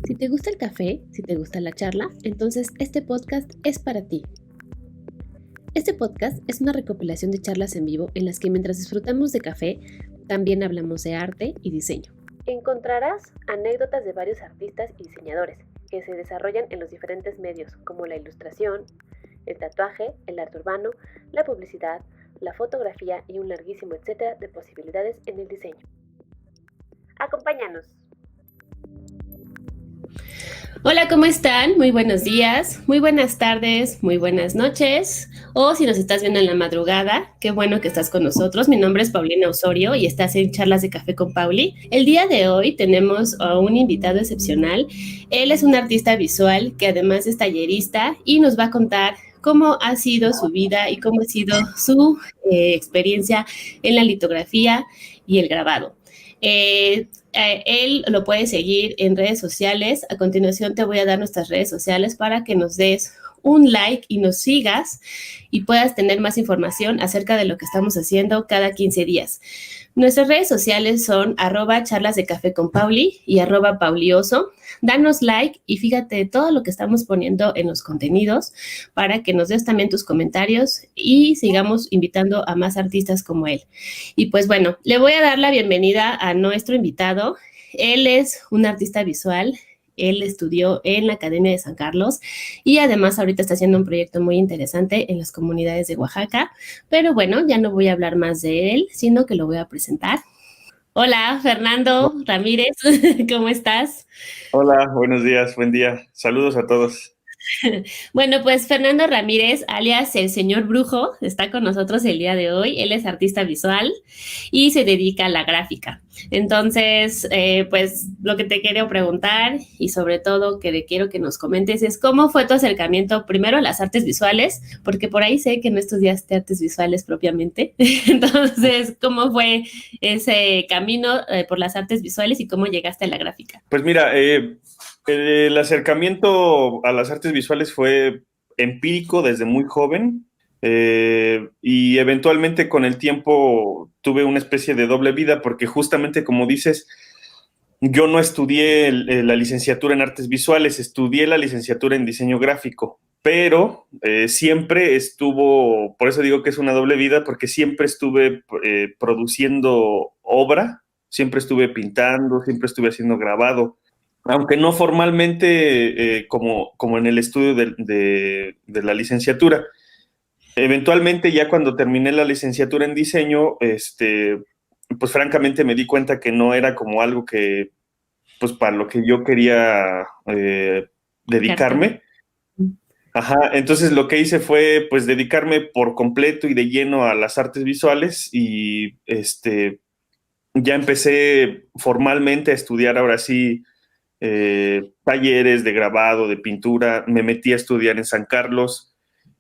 Si te gusta el café, si te gusta la charla, entonces este podcast es para ti. Este podcast es una recopilación de charlas en vivo en las que mientras disfrutamos de café, también hablamos de arte y diseño. Encontrarás anécdotas de varios artistas y diseñadores que se desarrollan en los diferentes medios, como la ilustración, el tatuaje, el arte urbano, la publicidad, la fotografía y un larguísimo etcétera de posibilidades en el diseño. Acompáñanos. Hola, ¿cómo están? Muy buenos días, muy buenas tardes, muy buenas noches, o si nos estás viendo en la madrugada, qué bueno que estás con nosotros. Mi nombre es Paulina Osorio y estás en Charlas de Café con Pauli. El día de hoy tenemos a un invitado excepcional. Él es un artista visual que además es tallerista y nos va a contar cómo ha sido su vida y cómo ha sido su experiencia en la litografía y el grabado. Él lo puede seguir en redes sociales. A continuación te voy a dar nuestras redes sociales para que nos des un like y nos sigas y puedas tener más información acerca de lo que estamos haciendo cada 15 días. Nuestras redes sociales son @charlasdecafeconpauli y @paulioso. Danos like y fíjate todo lo que estamos poniendo en los contenidos para que nos des también tus comentarios y sigamos invitando a más artistas como él. Y pues bueno, le voy a dar la bienvenida a nuestro invitado. Él es un artista visual. Él estudió en la Academia de San Carlos y además ahorita está haciendo un proyecto muy interesante en las comunidades de Oaxaca. Pero bueno, ya no voy a hablar más de él, sino que lo voy a presentar. Hola, Fernando Ramírez, ¿cómo estás? Hola, buenos días, buen día. Saludos a todos. Bueno, pues Fernando Ramírez, alias el señor Brujo, está con nosotros el día de hoy. Él es artista visual y se dedica a la gráfica. Entonces, pues lo que te quiero preguntar y sobre todo que quiero que nos comentes es cómo fue tu acercamiento primero a las artes visuales, porque por ahí sé que no estudiaste artes visuales propiamente. Entonces, ¿cómo fue ese camino por las artes visuales y cómo llegaste a la gráfica? Pues mira, el acercamiento a las artes visuales fue empírico desde muy joven y eventualmente con el tiempo tuve una especie de doble vida porque justamente como dices, yo no estudié la licenciatura en artes visuales, estudié la licenciatura en diseño gráfico, pero siempre estuvo, por eso digo que es una doble vida, porque siempre estuve produciendo obra, siempre estuve pintando, siempre estuve haciendo grabado, aunque no formalmente como en el estudio de la licenciatura. Eventualmente, ya cuando terminé la licenciatura en diseño, pues francamente me di cuenta que no era como algo que, pues para lo que yo quería dedicarme. Ajá, entonces lo que hice fue pues dedicarme por completo y de lleno a las artes visuales y ya empecé formalmente a estudiar ahora sí talleres de grabado, de pintura, me metí a estudiar en San Carlos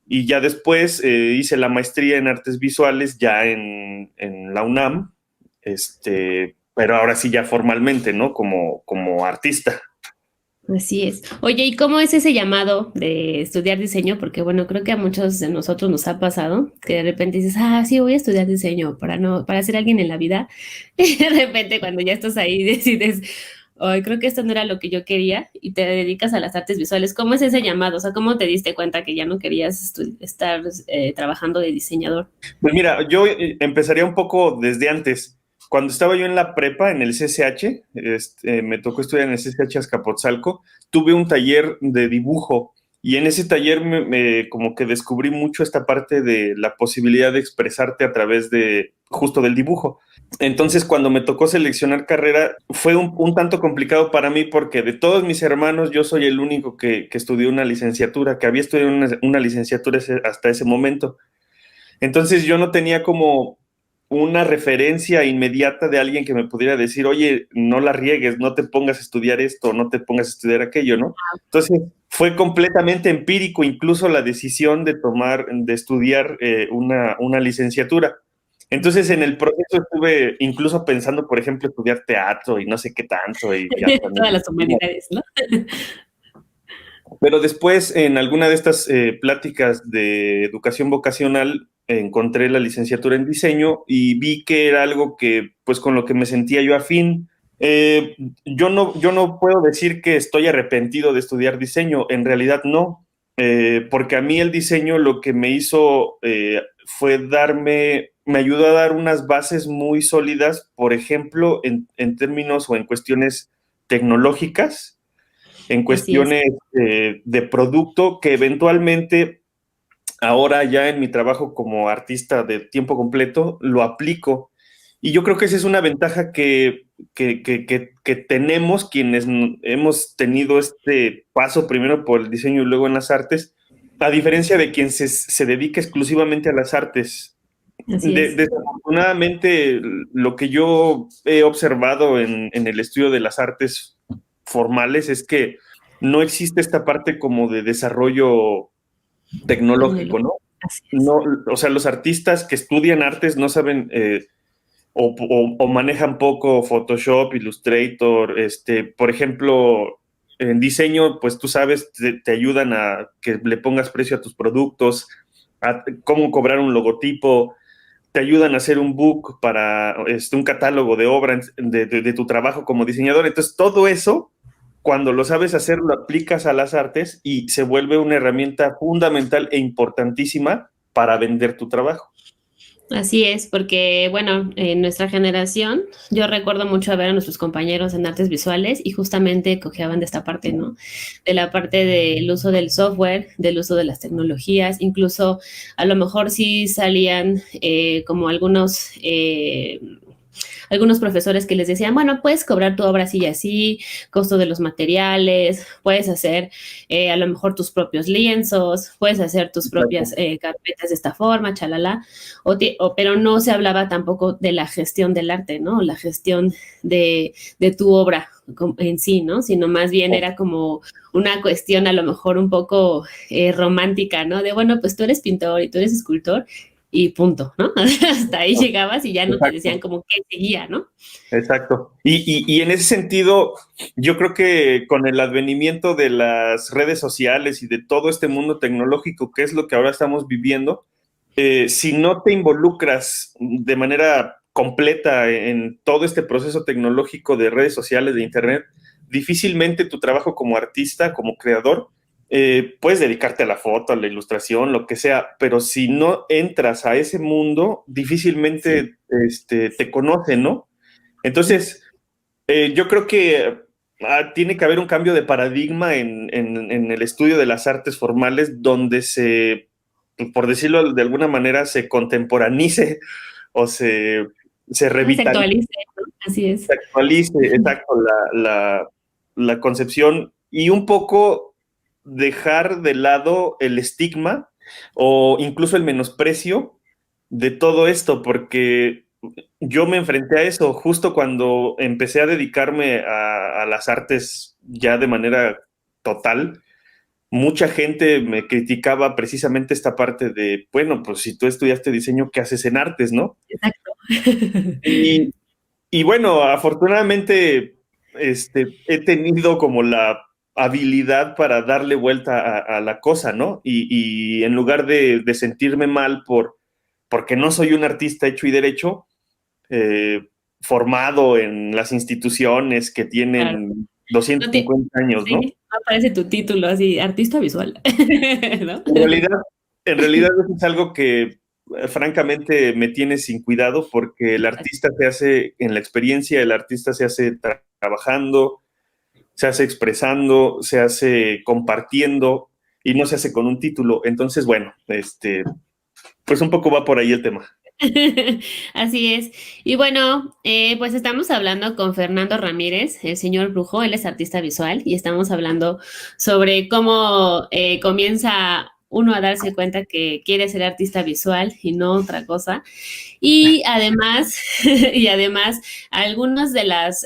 y ya después hice la maestría en artes visuales ya en la UNAM, pero ahora sí ya formalmente, ¿no? Como artista. Así es. Oye, ¿y cómo es ese llamado de estudiar diseño? Porque bueno, creo que a muchos de nosotros nos ha pasado que de repente dices, ah, sí, voy a estudiar diseño para no, para ser alguien en la vida. Y de repente cuando ya estás ahí decides, ay, creo que esto no era lo que yo quería y te dedicas a las artes visuales. ¿Cómo es ese llamado? O sea, ¿cómo te diste cuenta que ya no querías estar trabajando de diseñador? Pues mira, yo empezaría un poco desde antes. Cuando estaba yo en la prepa, en el CCH, me tocó estudiar en el CCH Azcapotzalco, tuve un taller de dibujo y en ese taller como que descubrí mucho esta parte de la posibilidad de expresarte a través de justo del dibujo. Entonces, cuando me tocó seleccionar carrera, fue un tanto complicado para mí porque de todos mis hermanos yo soy el único que estudió una licenciatura, que había estudiado una licenciatura hasta ese momento. Entonces yo no tenía como una referencia inmediata de alguien que me pudiera decir, oye, no la riegues, no te pongas a estudiar esto, no te pongas a estudiar aquello, ¿no? Entonces fue completamente empírico incluso la decisión de estudiar una licenciatura. Entonces en el proceso estuve incluso pensando, por ejemplo, estudiar teatro y no sé qué tanto. Y hasta Todas las humanidades, ¿no? pero después, en alguna de estas pláticas de educación vocacional, encontré la licenciatura en diseño y vi que era algo que, pues, con lo que me sentía yo afín. Eh, yo no puedo decir que estoy arrepentido de estudiar diseño, en realidad no, porque a mí el diseño lo que me hizo fue me ayudó a dar unas bases muy sólidas, por ejemplo, en términos o en cuestiones tecnológicas, en Así es. cuestiones de producto que eventualmente ahora ya en mi trabajo como artista de tiempo completo lo aplico. Y yo creo que esa es una ventaja que tenemos quienes hemos tenido este paso primero por el diseño y luego en las artes, a diferencia de quien se dedica exclusivamente a las artes. Así es. Desafortunadamente, lo que yo he observado en el estudio de las artes formales es que no existe esta parte como de desarrollo tecnológico, ¿no? Así es. No, o sea, los artistas que estudian artes no saben o manejan poco Photoshop, Illustrator, por ejemplo, en diseño, pues tú sabes, te ayudan a que le pongas precio a tus productos, a cómo cobrar un logotipo, te ayudan a hacer un book para un catálogo de obras de tu trabajo como diseñador. Entonces, todo eso, cuando lo sabes hacer, lo aplicas a las artes y se vuelve una herramienta fundamental e importantísima para vender tu trabajo. Así es, porque bueno, en nuestra generación, yo recuerdo mucho a ver a nuestros compañeros en artes visuales y justamente cojeaban de esta parte, ¿no? De la parte del uso del software, del uso de las tecnologías, incluso a lo mejor sí salían como algunos profesores que les decían, bueno, puedes cobrar tu obra así y así, costo de los materiales, puedes hacer a lo mejor tus propios lienzos, puedes hacer tus propias carpetas de esta forma, chalala, pero no se hablaba tampoco de la gestión del arte, ¿no? La gestión de tu obra en sí, ¿no? Sino más bien era como una cuestión a lo mejor un poco romántica, ¿no? De, bueno, pues tú eres pintor y tú eres escultor y punto, ¿no? Hasta ahí llegabas y ya no te decían Exacto. como qué seguía, ¿no? Exacto. Y en ese sentido, yo creo que con el advenimiento de las redes sociales y de todo este mundo tecnológico, que es lo que ahora estamos viviendo, si no te involucras de manera completa en todo este proceso tecnológico de redes sociales, de Internet, difícilmente tu trabajo como artista, como creador, puedes dedicarte a la foto, a la ilustración, lo que sea, pero si no entras a ese mundo, difícilmente te conocen, ¿no? Entonces, yo creo que tiene que haber un cambio de paradigma en el estudio de las artes formales donde por decirlo de alguna manera, se contemporanice o se Se revitalice, actualice, ¿no? Así es. se actualice, exacto, la concepción y un poco dejar de lado el estigma o incluso el menosprecio de todo esto, porque yo me enfrenté a eso justo cuando empecé a dedicarme a las artes ya de manera total. Mucha gente me criticaba precisamente esta parte de, bueno, pues si tú estudiaste diseño, ¿qué haces en artes, no? Exacto. Y, y bueno, afortunadamente he tenido como la habilidad para darle vuelta a la cosa, ¿no? Y en lugar de sentirme mal porque no soy un artista hecho y derecho, eh, formado en las instituciones que Claro. tienen No 250 años, sí, ¿no? no aparece tu título así, artista visual, ¿no? En realidad, en realidad eso es algo que francamente me tiene sin cuidado porque el artista se hace en la experiencia, el artista se hace trabajando, se hace expresando, se hace compartiendo y no se hace con un título. Entonces, bueno, pues un poco va por ahí el tema. Así es. Y bueno, pues estamos hablando con Fernando Ramírez, el señor Brujo, él es artista visual y estamos hablando sobre cómo comienza uno a darse cuenta que quiere ser artista visual y no otra cosa. Y además, y además, algunos de las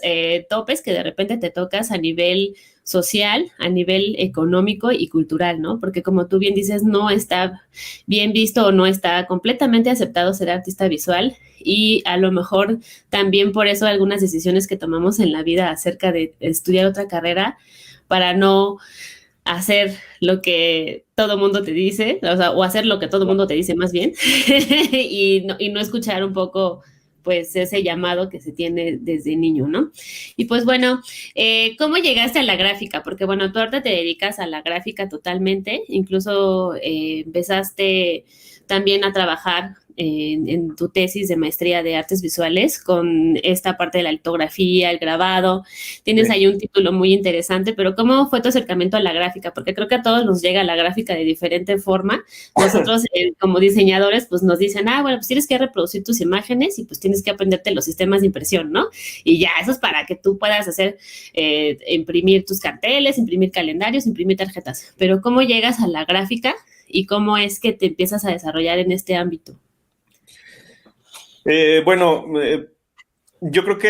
topes que de repente te tocas a nivel social, a nivel económico y cultural, ¿no? Porque como tú bien dices, no está bien visto o no está completamente aceptado ser artista visual y a lo mejor también por eso algunas decisiones que tomamos en la vida acerca de estudiar otra carrera para no hacer lo que todo mundo te dice, o sea, o hacer lo que todo mundo te dice más bien, y no escuchar un poco pues ese llamado que se tiene desde niño, ¿no? Y pues bueno, ¿cómo llegaste a la gráfica? Porque bueno, tú ahorita te dedicas a la gráfica totalmente, incluso empezaste también a trabajar en tu tesis de maestría de artes visuales con esta parte de la litografía, el grabado. Tienes Sí. ahí un título muy interesante, pero ¿cómo fue tu acercamiento a la gráfica? Porque creo que a todos nos llega la gráfica de diferente forma. Nosotros, como diseñadores, pues nos dicen, bueno, pues tienes que reproducir tus imágenes y pues tienes que aprenderte los sistemas de impresión, ¿no? Y ya, eso es para que tú puedas hacer, imprimir tus carteles, imprimir calendarios, imprimir tarjetas. Pero ¿cómo llegas a la gráfica y cómo es que te empiezas a desarrollar en este ámbito? Bueno, yo creo que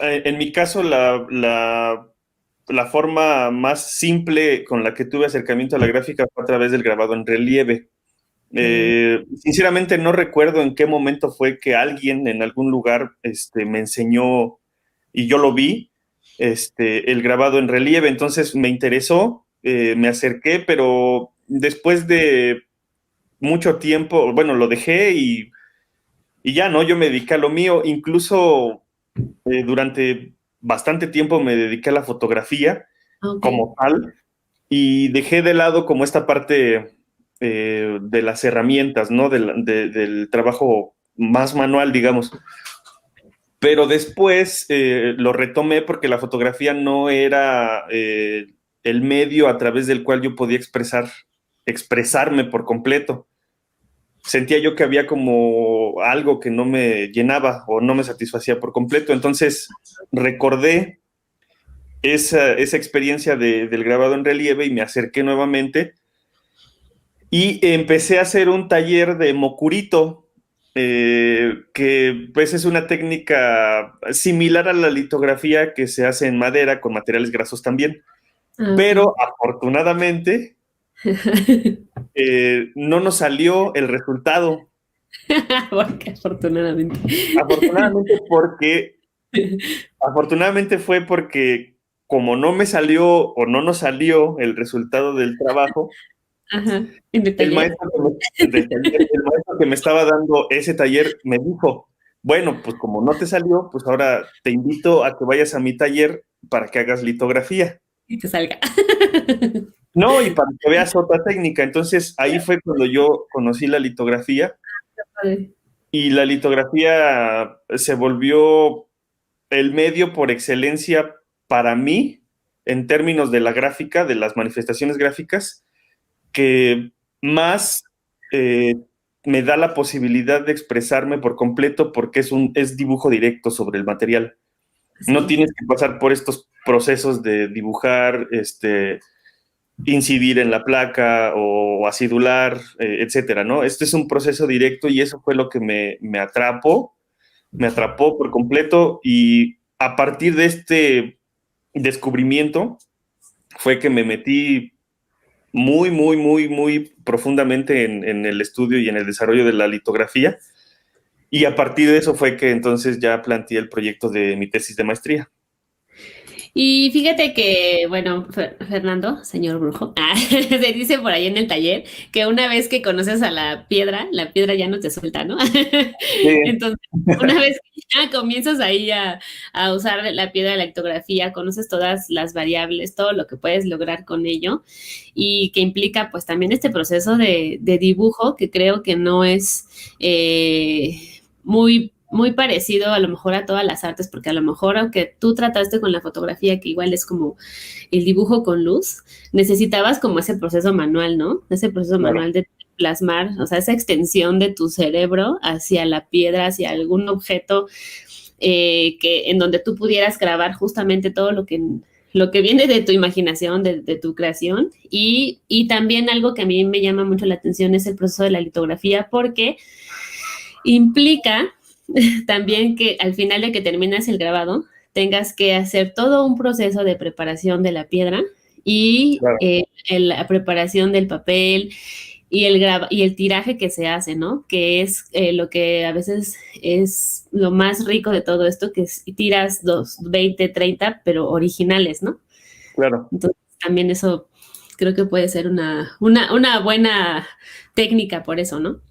en mi caso la forma más simple con la que tuve acercamiento a la gráfica fue a través del grabado en relieve. Sinceramente no recuerdo en qué momento fue que alguien en algún lugar me enseñó y yo lo vi, el grabado en relieve, entonces me interesó, me acerqué, pero después de mucho tiempo, bueno, lo dejé y ya, ¿no? Yo me dediqué a lo mío, incluso durante bastante tiempo me dediqué a la fotografía Ok. como tal y dejé de lado como esta parte de las herramientas, ¿no? Del trabajo más manual, digamos. Pero después lo retomé porque la fotografía no era el medio a través del cual yo podía expresarme por completo. Sentía yo que había como algo que no me llenaba o no me satisfacía por completo. Entonces recordé esa experiencia del grabado en relieve y me acerqué nuevamente y empecé a hacer un taller de mokurito, que pues es una técnica similar a la litografía que se hace en madera con materiales grasos también, Ok. pero afortunadamente no nos salió el resultado. Porque afortunadamente. Afortunadamente porque Afortunadamente fue porque como no me salió o no nos salió el resultado del trabajo, Ajá. ¿En el el taller? maestro el maestro que me estaba dando ese taller me dijo, bueno, pues como no te salió, pues ahora te invito a que vayas a mi taller para que hagas litografía. Y que salga. No, y para que veas otra técnica. Entonces ahí fue cuando yo conocí la litografía Padre. y la litografía se volvió el medio por excelencia para mí en términos de la gráfica, de las manifestaciones gráficas, que más eh, me da la posibilidad de expresarme por completo porque es dibujo directo sobre el material. No Sí. tienes que pasar por estos procesos de dibujar, incidir en la placa o acidular, etcétera, ¿no? Este es un proceso directo y eso fue lo que me atrapó por completo y a partir de este descubrimiento fue que me metí muy, muy, muy, muy profundamente en el estudio y en el desarrollo de la litografía. Y a partir de eso fue que entonces ya planteé el proyecto de mi tesis de maestría. Y fíjate que, bueno, Fernando, señor brujo, se dice por ahí en el taller que una vez que conoces a la piedra ya no te suelta, ¿no? Sí, Entonces, una vez que ya comienzas ahí a usar la piedra de la lactografía, conoces todas las variables, todo lo que puedes lograr con ello y que implica pues también este proceso de dibujo que creo que no es muy parecido a lo mejor a todas las artes, porque a lo mejor aunque tú trataste con la fotografía, que igual es como el dibujo con luz, necesitabas como ese proceso manual, ¿no? Ese proceso claro. manual de plasmar, o sea, esa extensión de tu cerebro hacia la piedra, hacia algún objeto en donde tú pudieras grabar justamente todo lo que viene de tu imaginación, de tu creación. Y también algo que a mí me llama mucho la atención es el proceso de la litografía, porque implica también que al final de que terminas el grabado, tengas que hacer todo un proceso de preparación de la piedra y Claro. la preparación del papel y el tiraje que se hace, ¿no? Que es lo que a veces es lo más rico de todo esto, que es, tiras 20, 30, pero originales, ¿no? Claro. Entonces, también eso creo que puede ser una buena técnica por eso, ¿no?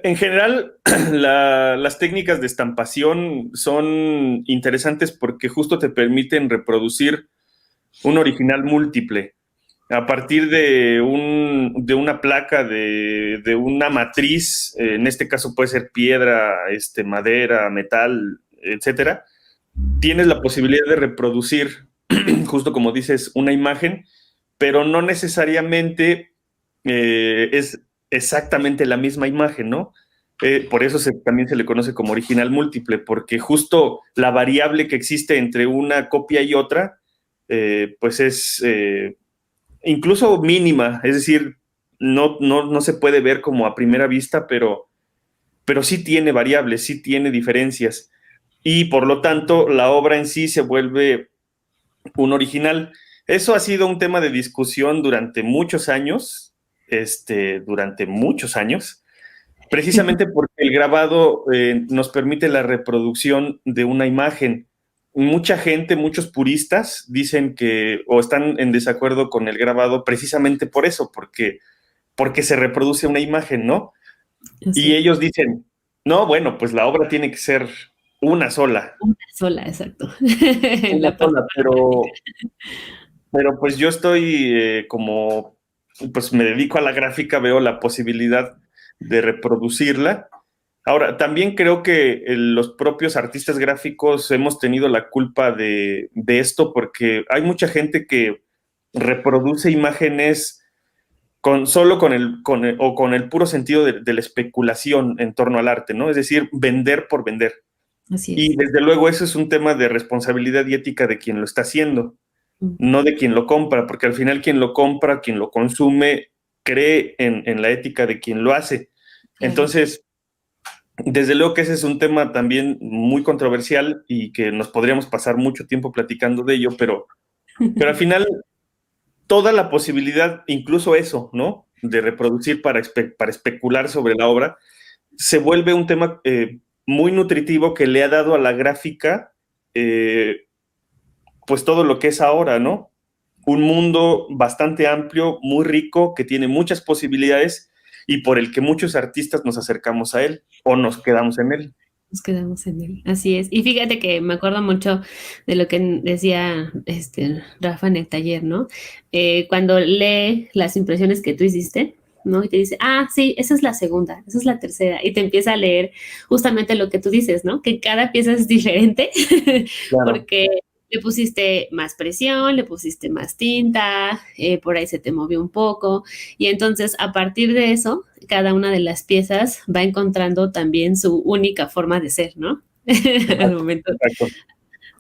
En general, las técnicas de estampación son interesantes porque justo te permiten reproducir un original múltiple a partir de una placa, de una matriz, en este caso puede ser piedra, madera, metal, etcétera. Tienes la posibilidad de reproducir, justo como dices, una imagen, pero no necesariamente es exactamente la misma imagen, ¿no? Por eso también se le conoce como original múltiple, porque justo la variable que existe entre una copia y otra, pues es incluso mínima, es decir, no se puede ver como a primera vista, pero sí tiene variables, sí tiene diferencias, y por lo tanto la obra en sí se vuelve un original. Eso ha sido un tema de discusión durante muchos años, precisamente porque el grabado nos permite la reproducción de una imagen. Mucha gente, muchos puristas dicen que o están en desacuerdo con el grabado precisamente por eso, porque se reproduce una imagen, ¿no? Sí. Y ellos dicen, no, bueno, pues la obra tiene que ser una sola. Una sola, exacto. Una sola, pero pues yo estoy pues me dedico a la gráfica, veo la posibilidad de reproducirla. Ahora, también creo que los propios artistas gráficos hemos tenido la culpa de esto porque hay mucha gente que reproduce imágenes solo con el puro sentido de la especulación en torno al arte, ¿no? Es decir, vender por vender. Así es. Y desde luego eso es un tema de responsabilidad y ética de quien lo está haciendo, no de quien lo compra, porque al final quien lo compra, quien lo consume, cree en la ética de quien lo hace. Claro. Entonces, desde luego que ese es un tema también muy controversial y que nos podríamos pasar mucho tiempo platicando de ello, pero al final toda la posibilidad, incluso eso, ¿no? De reproducir para especular sobre la obra, se vuelve un tema muy nutritivo que le ha dado a la gráfica pues todo lo que es ahora, ¿no? Un mundo bastante amplio, muy rico, que tiene muchas posibilidades y por el que muchos artistas nos acercamos a él o nos quedamos en él. Nos quedamos en él, así es. Y fíjate que me acuerdo mucho de lo que decía Rafa en el taller, ¿no? Cuando lee las impresiones que tú hiciste, ¿no? Y te dice, ah, sí, esa es la segunda, esa es la tercera, y te empieza a leer justamente lo que tú dices, ¿no? Que cada pieza es diferente, Claro. porque le pusiste más presión, le pusiste más tinta, por ahí se te movió un poco, y entonces a partir de eso, cada una de las piezas va encontrando también su única forma de ser, ¿no? Al momento, Exacto.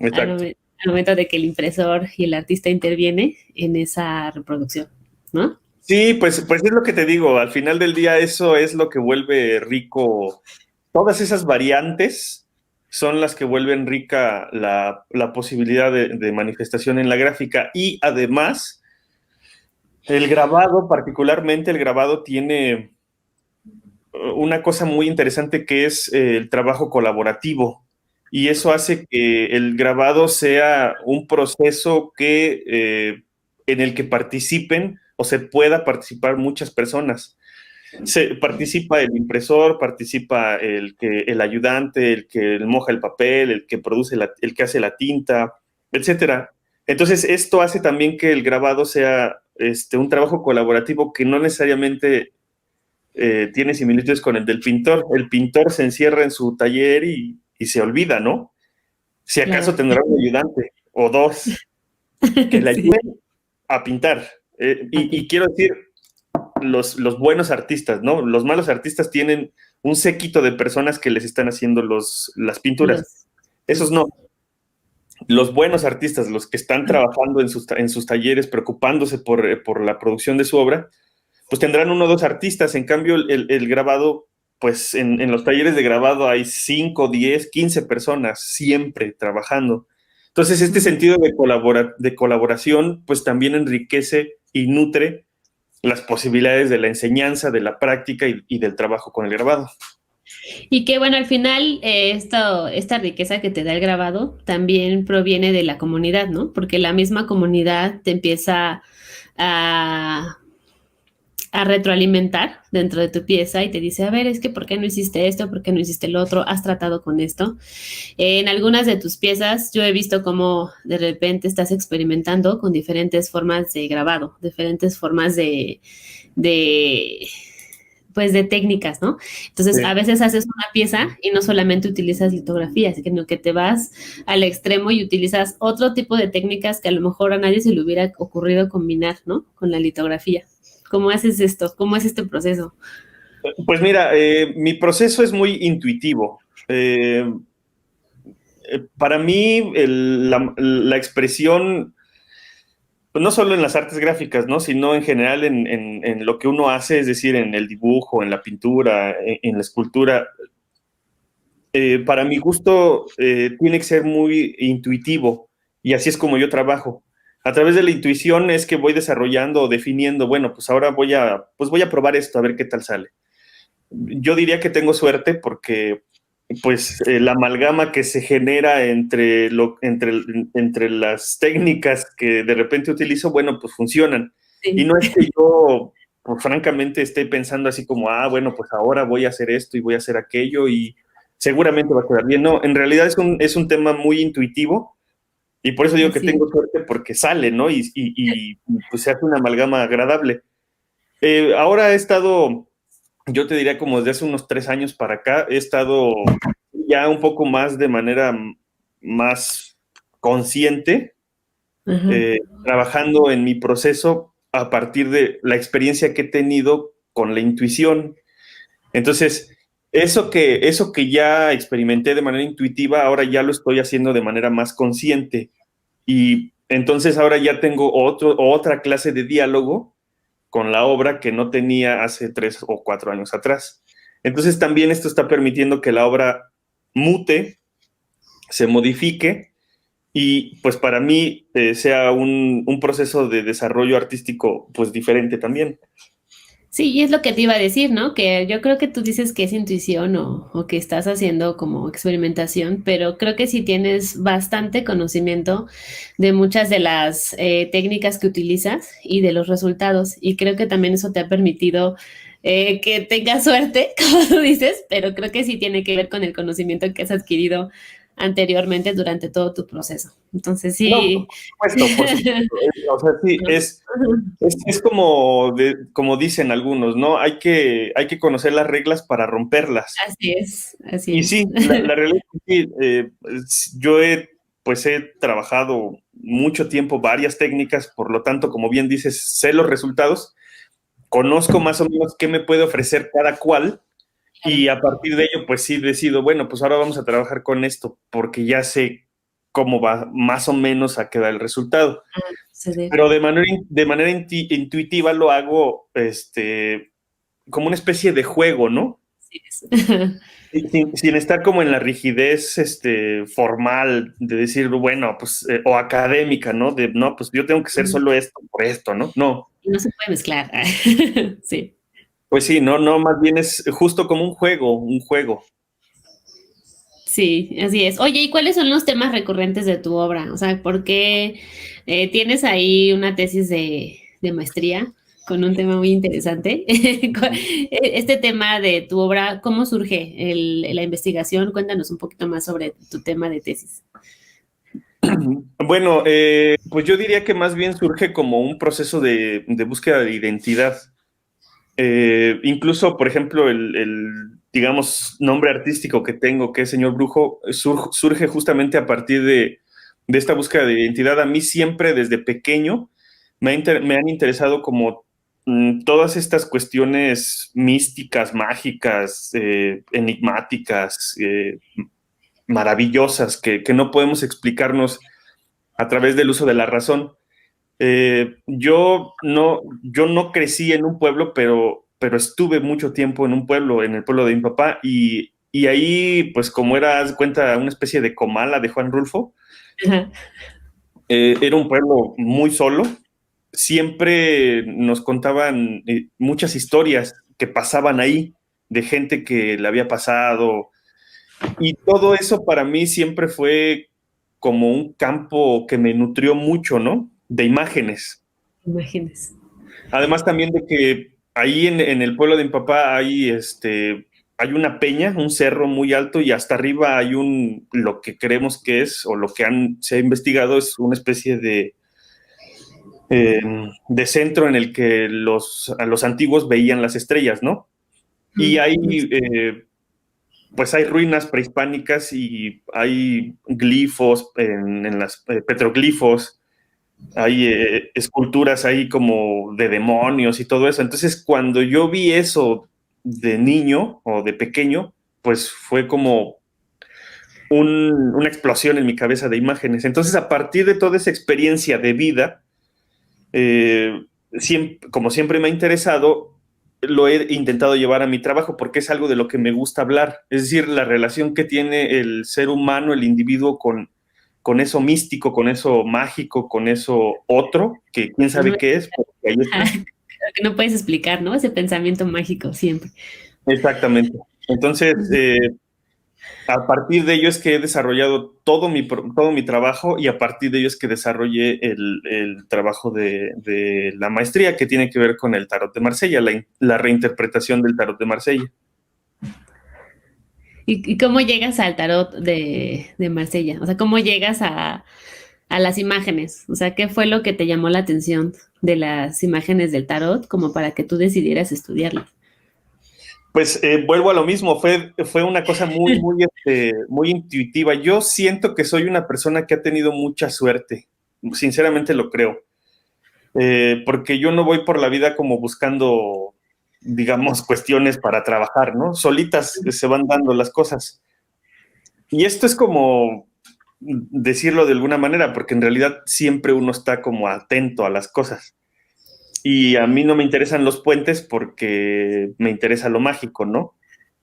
al momento de que el impresor y el artista interviene en esa reproducción, ¿no? Sí, pues es lo que te digo, al final del día eso es lo que vuelve rico, todas esas variantes son las que vuelven rica la posibilidad de manifestación en la gráfica y además el grabado, particularmente el grabado tiene una cosa muy interesante que es el trabajo colaborativo y eso hace que el grabado sea un proceso en el que participen o se pueda participar muchas personas. Participa el impresor, participa el ayudante, el que moja el papel, el que produce, el que hace la tinta, etcétera. Entonces, esto hace también que el grabado sea un trabajo colaborativo que no necesariamente tiene similitudes con el del pintor. El pintor se encierra en su taller y se olvida, ¿no? Si acaso tendrá un ayudante o dos que le ayuden a pintar. Y quiero decir, los buenos artistas, ¿no? Los malos artistas tienen un séquito de personas que les están haciendo las pinturas. Esos no. Los buenos artistas, los que están trabajando en sus talleres, preocupándose por la producción de su obra, pues tendrán 1 o 2 artistas. En cambio, el grabado, pues en los talleres de grabado hay 5, 10, 15 personas siempre trabajando. Entonces, este sentido de colaboración, pues también enriquece y nutre las posibilidades de la enseñanza, de la práctica y del trabajo con el grabado. Y que bueno, al final esta riqueza que te da el grabado también proviene de la comunidad, ¿no? Porque la misma comunidad te empieza a a retroalimentar dentro de tu pieza y te dice, a ver, es que ¿por qué no hiciste esto? ¿Por qué no hiciste el otro? ¿Has tratado con esto? En algunas de tus piezas yo he visto cómo de repente estás experimentando con diferentes formas de grabado, diferentes formas de pues de técnicas, ¿no? Entonces, a Sí. veces haces una pieza y no solamente utilizas litografía, sino que te vas al extremo y utilizas otro tipo de técnicas que a lo mejor a nadie se le hubiera ocurrido combinar, ¿no? Con la litografía. ¿Cómo haces esto? ¿Cómo es este proceso? Pues mira, mi proceso es muy intuitivo. Para mí, la expresión, pues no solo en las artes gráficas, ¿no? Sino en general en lo que uno hace, es decir, en el dibujo, en la pintura, en la escultura, para mi gusto tiene que ser muy intuitivo y así es como yo trabajo. A través de la intuición es que voy desarrollando o definiendo, bueno, pues ahora voy a probar esto, a ver qué tal sale. Yo diría que tengo suerte porque pues la amalgama que se genera entre las técnicas que de repente utilizo, bueno, pues funcionan. Y Sí. no es que yo, pues francamente, esté pensando así como, ah, bueno, pues ahora voy a hacer esto y voy a hacer aquello y seguramente va a quedar bien. No, en realidad es un tema muy intuitivo y por eso digo que Así es. tengo suerte porque sale, ¿no? Y pues se hace una amalgama agradable. Ahora he estado, yo te diría como desde hace unos 3 años para acá, he estado ya un poco más de manera más consciente, Ajá. trabajando en mi proceso a partir de la experiencia que he tenido con la intuición. Entonces, eso que ya experimenté de manera intuitiva, ahora ya lo estoy haciendo de manera más consciente. Y entonces ahora ya tengo otra clase de diálogo con la obra que no tenía hace 3 o 4 años atrás. Entonces también esto está permitiendo que la obra mute, se modifique y pues para mí sea un proceso de desarrollo artístico pues diferente también. Sí, y es lo que te iba a decir, ¿no? Que yo creo que tú dices que es intuición o que estás haciendo como experimentación, pero creo que sí tienes bastante conocimiento de muchas de las técnicas que utilizas y de los resultados. Y creo que también eso te ha permitido que tengas suerte, como tú dices, pero creo que sí tiene que ver con el conocimiento que has adquirido anteriormente durante todo tu proceso. Entonces No, sí. por supuesto. O sea, sí, es como, como dicen algunos, ¿no? Hay que conocer las reglas para romperlas. Así es, así Y es. sí, la realidad es que sí, yo pues he trabajado mucho tiempo varias técnicas, por lo tanto, como bien dices, sé los resultados, conozco más o menos qué me puede ofrecer cada cual y a partir de ello, pues sí decido, bueno, pues ahora vamos a trabajar con esto, porque ya sé cómo va más o menos a quedar el resultado. Suceder. Pero de manera intuitiva lo hago como una especie de juego, ¿no? Así es. Sin estar como en la rigidez formal de decir, bueno, pues, o académica, ¿no? De, no, pues yo tengo que hacer solo esto por esto, ¿no? No, Y no se puede mezclar. Sí, pues sí, no, no, más bien es justo como un juego, un juego. sí, así es. Oye, ¿y cuáles son los temas recurrentes de tu obra? O sea, ¿por qué tienes ahí una tesis de maestría con un tema muy interesante? Este tema de tu obra, ¿cómo surge la investigación? Cuéntanos un poquito más sobre tu tema de tesis. Bueno, pues yo diría que más bien surge como un proceso de búsqueda de identidad. Incluso, por ejemplo, digamos, nombre artístico que tengo, que es Señor Brujo, surge justamente a partir de esta búsqueda de identidad. A mí siempre, desde pequeño, me han interesado como todas estas cuestiones místicas, mágicas, enigmáticas, maravillosas, que no podemos explicarnos a través del uso de la razón. Yo no crecí en un pueblo, pero estuve mucho tiempo en un pueblo, en el pueblo de mi papá, y ahí, pues como era, haz de cuenta, una especie de Comala de Juan Rulfo, Ajá. era un pueblo muy solo. Siempre nos contaban muchas historias que pasaban ahí, de gente que le había pasado, y todo eso para mí siempre fue como un campo que me nutrió mucho, ¿no? De imágenes. Imágenes. Además también de que ahí en el pueblo de mi papá hay una peña, un cerro muy alto y hasta arriba hay lo que creemos que es, o lo que se ha investigado, es una especie de centro en el que a los antiguos veían las estrellas, ¿no? Y hay, pues hay ruinas prehispánicas y hay glifos en las petroglifos, hay esculturas ahí como de demonios y todo eso. Entonces, cuando yo vi eso de niño o de pequeño, pues fue como una explosión en mi cabeza de imágenes. Entonces, a partir de toda esa experiencia de vida, como siempre me ha interesado, lo he intentado llevar a mi trabajo porque es algo de lo que me gusta hablar. Es decir, la relación que tiene el ser humano, el individuo con eso místico, con eso mágico, con eso otro, que quién sabe qué es, porque ahí está. Que no puedes explicar, ¿no? Ese pensamiento mágico siempre. Exactamente. Entonces, a partir de ello es que he desarrollado todo mi trabajo, y a partir de ello es que desarrollé el trabajo de la maestría, que tiene que ver con el tarot de Marsella, la reinterpretación del tarot de Marsella. ¿Y cómo llegas al tarot de Marsella? O sea, ¿cómo llegas a las imágenes? O sea, ¿qué fue lo que te llamó la atención de las imágenes del tarot como para que tú decidieras estudiarlas? Pues vuelvo a lo mismo, fue una cosa muy intuitiva. Yo siento que soy una persona que ha tenido mucha suerte, sinceramente lo creo, porque yo no voy por la vida como buscando, digamos, cuestiones para trabajar, ¿no? Solitas se van dando las cosas. Y esto es como decirlo de alguna manera, porque en realidad siempre uno está como atento a las cosas. Y a mí no me interesan los puentes porque me interesa lo mágico, ¿no?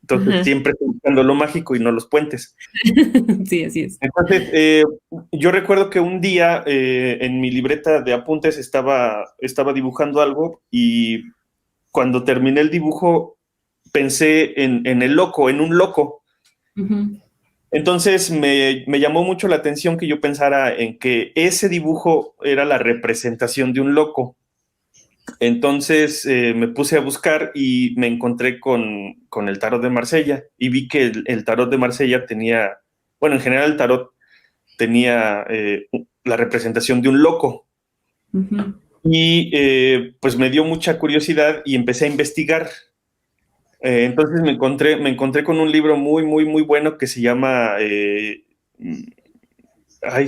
Entonces Ajá. siempre estoy buscando lo mágico y no los puentes. Sí, así es. Entonces, yo recuerdo que un día en mi libreta de apuntes estaba dibujando algo, y cuando terminé el dibujo pensé en el loco, en un loco. Ujú. Entonces me llamó mucho la atención que yo pensara en que ese dibujo era la representación de un loco. Entonces me puse a buscar y me encontré con el tarot de Marsella, y vi que el tarot de Marsella tenía, bueno, en general el tarot tenía la representación de un loco. Ujú. Y pues me dio mucha curiosidad y empecé a investigar. Entonces me encontré con un libro muy bueno que se llama, ay,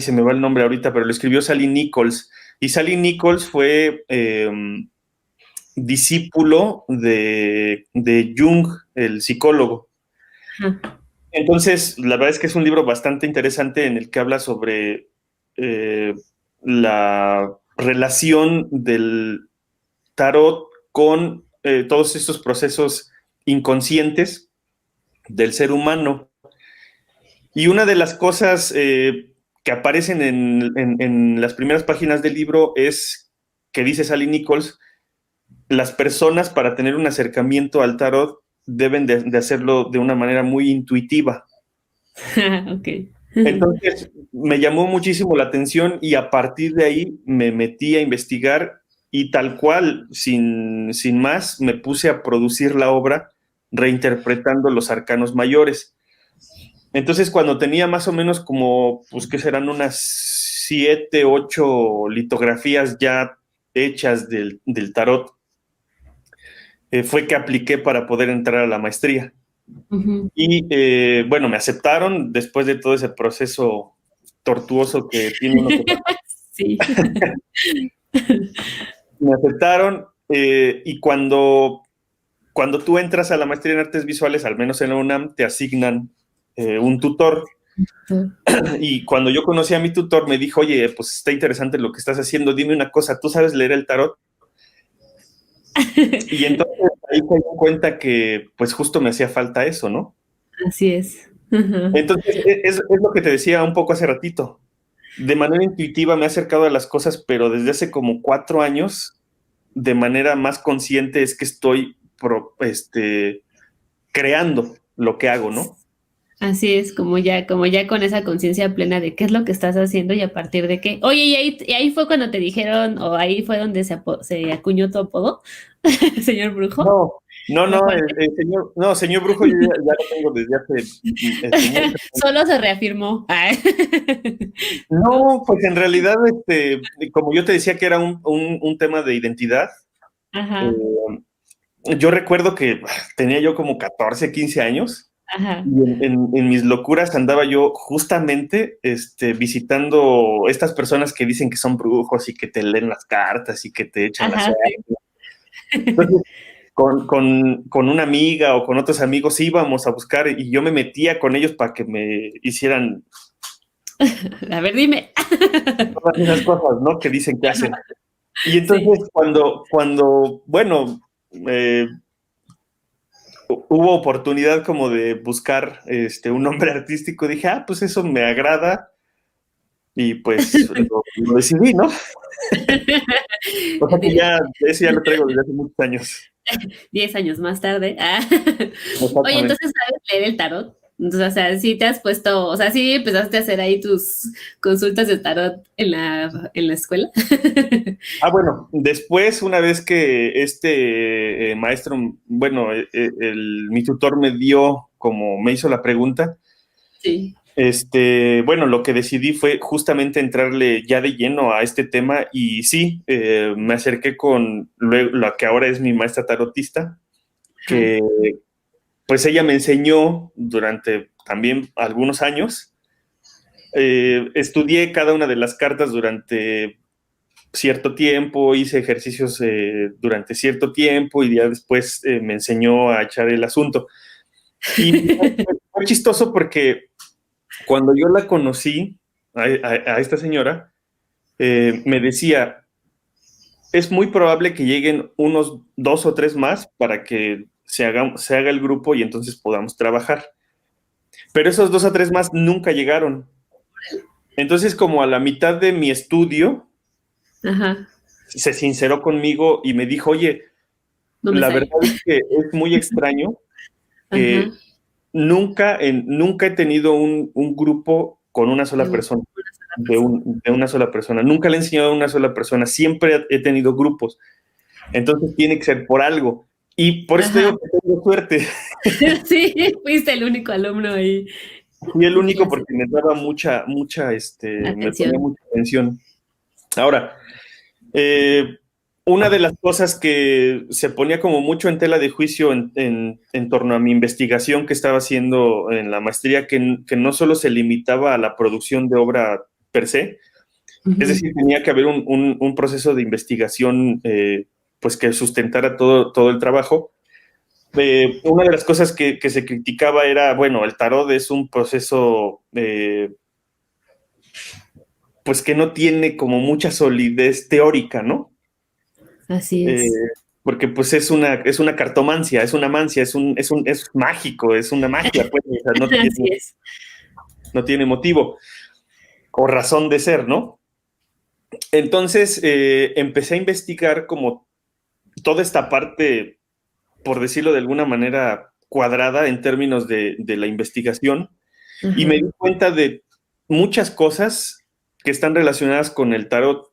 se me va el nombre ahorita, pero lo escribió Sally Nichols. Y Sally Nichols fue discípulo de Jung, el psicólogo. Ajá. Entonces, la verdad es que es un libro bastante interesante en el que habla sobre eh, la relación del tarot con todos estos procesos inconscientes del ser humano. Y una de las cosas que aparecen en las primeras páginas del libro es que dice Sally Nichols: las personas, para tener un acercamiento al tarot, deben de hacerlo de una manera muy intuitiva. Ok. Entonces me llamó muchísimo la atención, y a partir de ahí me metí a investigar, y tal cual, sin más, me puse a producir la obra reinterpretando los arcanos mayores. Entonces, cuando tenía más o menos como, pues que serán unas 7, 8 litografías ya hechas del tarot, fue que apliqué para poder entrar a la maestría. Ujú. Y bueno, me aceptaron después de todo ese proceso tortuoso que tiene uno que pasar. Sí. Me aceptaron, y cuando tú entras a la maestría en artes visuales, al menos en la UNAM, te asignan un tutor. Y cuando yo conocí a mi tutor, me dijo: oye, pues está interesante lo que estás haciendo, dime una cosa, ¿tú sabes leer el tarot? Y entonces ahí me di cuenta que pues justo me hacía falta eso, ¿no? Así es. Ajá. Entonces es lo que te decía un poco hace ratito. De manera intuitiva me he acercado a las cosas, pero desde hace como 4 años, de manera más consciente, es que estoy creando lo que hago, ¿no? Así es, como ya con esa conciencia plena de qué es lo que estás haciendo y a partir de qué. Oye, y ahí fue cuando te dijeron, o ahí fue donde se acuñó tu apodo, señor Brujo. No, no, ¿No no, fue antes? señor, no, señor Brujo, yo ya lo tengo desde hace mucho. Solo se reafirmó. Ay. ¿No? No, pues en realidad, como yo te decía que era un tema de identidad, Ajá, eh, yo recuerdo que tenía yo como 14, 15 años ajá, y en mis locuras andaba yo justamente visitando estas personas que dicen que son brujos y que te leen las cartas y que te echan la ajá, suerte. sí. Entonces, con una amiga o con otros amigos íbamos a buscar y yo me metía con ellos para que me hicieran A ver, dime. todas esas cosas, ¿no? Que dicen que hacen. Y entonces bueno, eh, hubo oportunidad como de buscar un nombre artístico, dije, pues eso me agrada y pues lo decidí, ¿no? O sea que Sí. ya, ese ya lo traigo desde hace muchos años. 10 años más tarde. Ah. Oye, Exactamente. entonces sabes leer el tarot. Entonces, o sea, sí te has puesto, o sea, sí empezaste a hacer ahí tus consultas de tarot en la escuela. Bueno, después, una vez que maestro, bueno, mi tutor me dio, como me hizo la pregunta, Sí. bueno, lo que decidí fue justamente entrarle ya de lleno a este tema y sí, me acerqué con la que ahora es mi maestra tarotista, Ajá. que pues ella me enseñó durante también algunos años. Estudié cada una de las cartas durante cierto tiempo, hice ejercicios durante cierto tiempo y ya después me enseñó a echar el asunto. Y fue chistoso porque cuando yo la conocí, a esta señora, me decía, es muy probable que lleguen unos 2 o 3 más para que se haga el grupo y entonces podamos trabajar. Pero esos 2 o 3 más nunca llegaron. Entonces, como a la mitad de mi estudio, Ajá. se sinceró conmigo y me dijo, oye, No me la sale. verdad es que es muy extraño Ajá. que nunca he tenido un grupo con una sola De persona, una sola persona. de una sola persona. Nunca le he enseñado a una sola persona, siempre he tenido grupos. Entonces tiene que ser por algo. Y por eso te Ajá. digo que tengo suerte. Sí, fuiste el único alumno ahí Fui el en único clase. porque me daba me ponía Atención. mucha atención. Ahora, Eh, una de las cosas que se ponía como mucho en tela de juicio en torno a mi investigación que estaba haciendo en la maestría, que no solo se limitaba a la producción de obra per se, es Ujú. decir, tenía que haber un proceso de investigación pues que sustentara todo el trabajo. Una de las cosas que se criticaba era, bueno, el tarot es un proceso pues que no tiene como mucha solidez teórica, ¿no? Así Eh, es. porque pues es una cartomancia, es una mancia, es mágico, es una magia, pues, o sea, Así es. no tiene motivo o razón de ser, ¿no? Entonces empecé a investigar como toda esta parte, por decirlo de alguna manera, cuadrada en términos de la investigación y me Ajá. di cuenta de muchas cosas que están relacionadas con el tarot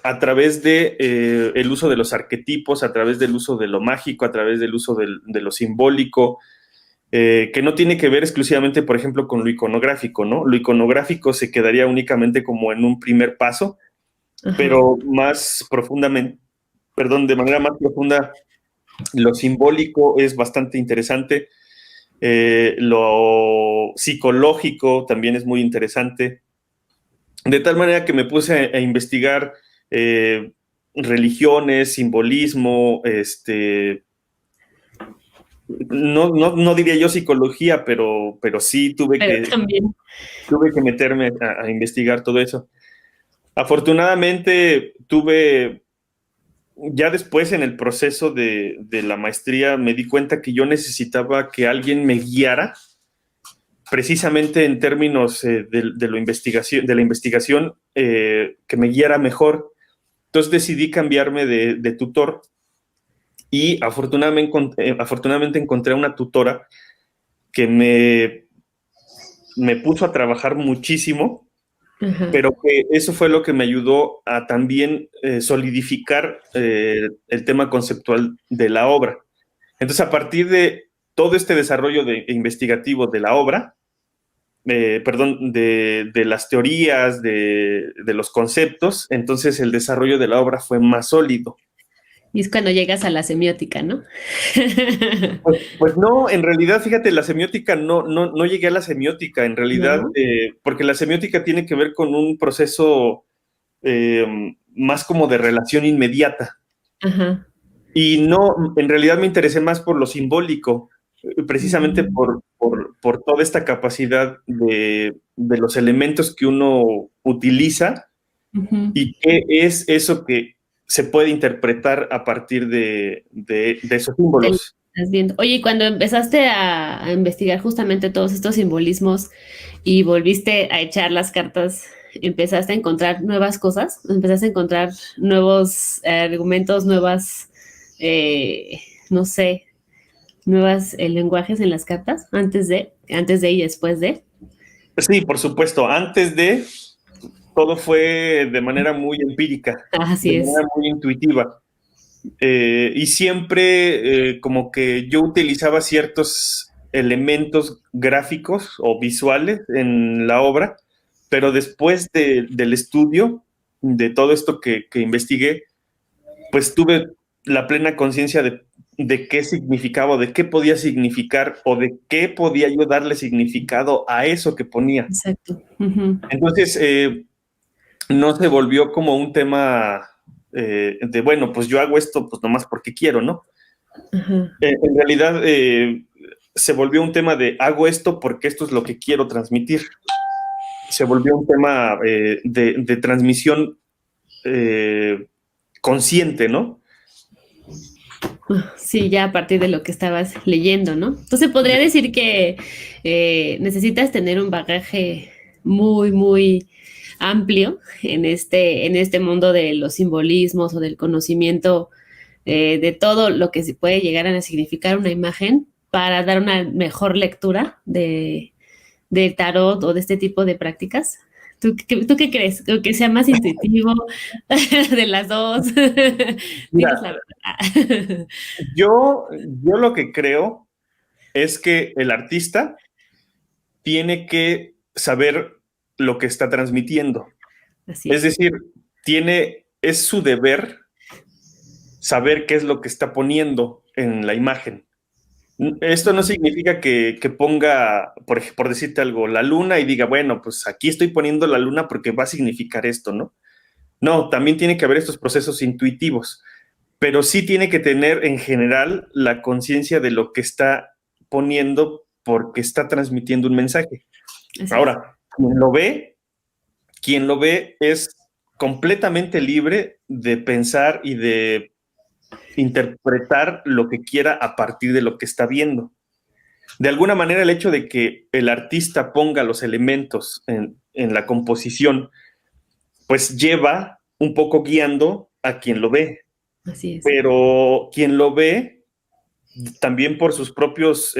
a través de el uso de los arquetipos, a través del uso de lo mágico, a través del uso de lo simbólico, que no tiene que ver exclusivamente, por ejemplo, con lo iconográfico, ¿no? Lo iconográfico se quedaría únicamente como en un primer paso, Ajá. pero más profundamente, perdón, de manera más profunda, lo simbólico es bastante interesante, lo psicológico también es muy interesante, de tal manera que me puse a investigar eh, religiones, simbolismo, no diría yo psicología, pero sí Pero también. tuve que meterme a investigar todo eso. Afortunadamente tuve, ya después en el proceso de la maestría, me di cuenta que yo necesitaba que alguien me guiara precisamente en términos de la investigación, que me guiara mejor. Entonces decidí cambiarme de tutor y afortunadamente encontré una tutora que me puso a trabajar muchísimo, Ajá. pero que eso fue lo que me ayudó a también solidificar el tema conceptual de la obra. Entonces, a partir de todo este desarrollo investigativo de la obra, perdón, de las teorías, de los conceptos, entonces el desarrollo de la obra fue más sólido. Y es cuando llegas a la semiótica, ¿no? Pues no, en realidad, fíjate, la semiótica no llegué a la semiótica, en realidad, ¿No? porque la semiótica tiene que ver con un proceso eh, más como de relación inmediata. Ajá. Y no, en realidad me interesé más por lo simbólico, precisamente Mm. por toda esta capacidad de los elementos que uno utiliza Ujú. y qué es eso que se puede interpretar a partir de esos De lo que símbolos. estás viendo. Oye, y cuando empezaste a investigar justamente todos estos simbolismos y volviste a echar las cartas, empezaste a encontrar nuevas cosas, empezaste a encontrar nuevos argumentos, nuevas, no sé, nuevas lenguajes en las cartas, antes de y después de. Sí, por supuesto, antes de todo fue de manera muy empírica, de Así es. manera muy intuitiva. Y siempre como que yo utilizaba ciertos elementos gráficos o visuales en la obra, pero después del estudio de todo esto que investigué, pues tuve la plena conciencia de qué significaba, de qué podía significar o de qué podía yo darle significado a eso que ponía. Exacto. Ujú. Entonces, no se volvió como un tema de, bueno, pues yo hago esto pues nomás porque quiero, ¿no? Ajá. En realidad se volvió un tema de hago esto porque esto es lo que quiero transmitir. Se volvió un tema de transmisión consciente, ¿no? Sí, ya a partir de lo que estabas leyendo, ¿no? Entonces podría decir que necesitas tener un bagaje muy, muy amplio en este mundo de los simbolismos o del conocimiento de todo lo que se puede llegar a significar una imagen para dar una mejor lectura de tarot o de este tipo de prácticas. ¿Tú qué crees? ¿O que sea más intuitivo de las dos? Dinos Mira, la verdad. yo lo que creo es que el artista tiene que saber lo que está transmitiendo. Así Es es. decir, es su deber saber qué es lo que está poniendo en la imagen. Esto no significa que ponga, por decirte algo, la luna y diga, bueno, pues aquí estoy poniendo la luna porque va a significar esto, ¿no? No, también tiene que haber estos procesos intuitivos, pero sí tiene que tener en general la conciencia de lo que está poniendo porque está transmitiendo un mensaje. Así es. Ahora, quien lo ve es completamente libre de pensar y de interpretar lo que quiera a partir de lo que está viendo. De alguna manera, el hecho de que el artista ponga los elementos en la composición, pues lleva un poco guiando a quien lo ve, Así es. pero quien lo ve también por sus propios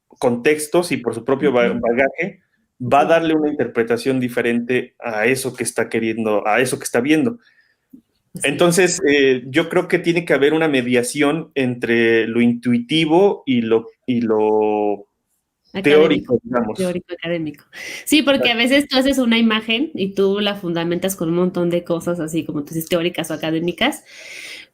contextos y por su propio Ujú. bagaje, va a Sí, darle una interpretación diferente a eso que está queriendo, a eso que está viendo. así es. Entonces, yo creo que tiene que haber una mediación entre lo intuitivo y lo Académico, teórico, digamos. teórico académico. Sí, porque a veces tú haces una imagen y tú la fundamentas con un montón de cosas así como tú dices, teóricas o académicas,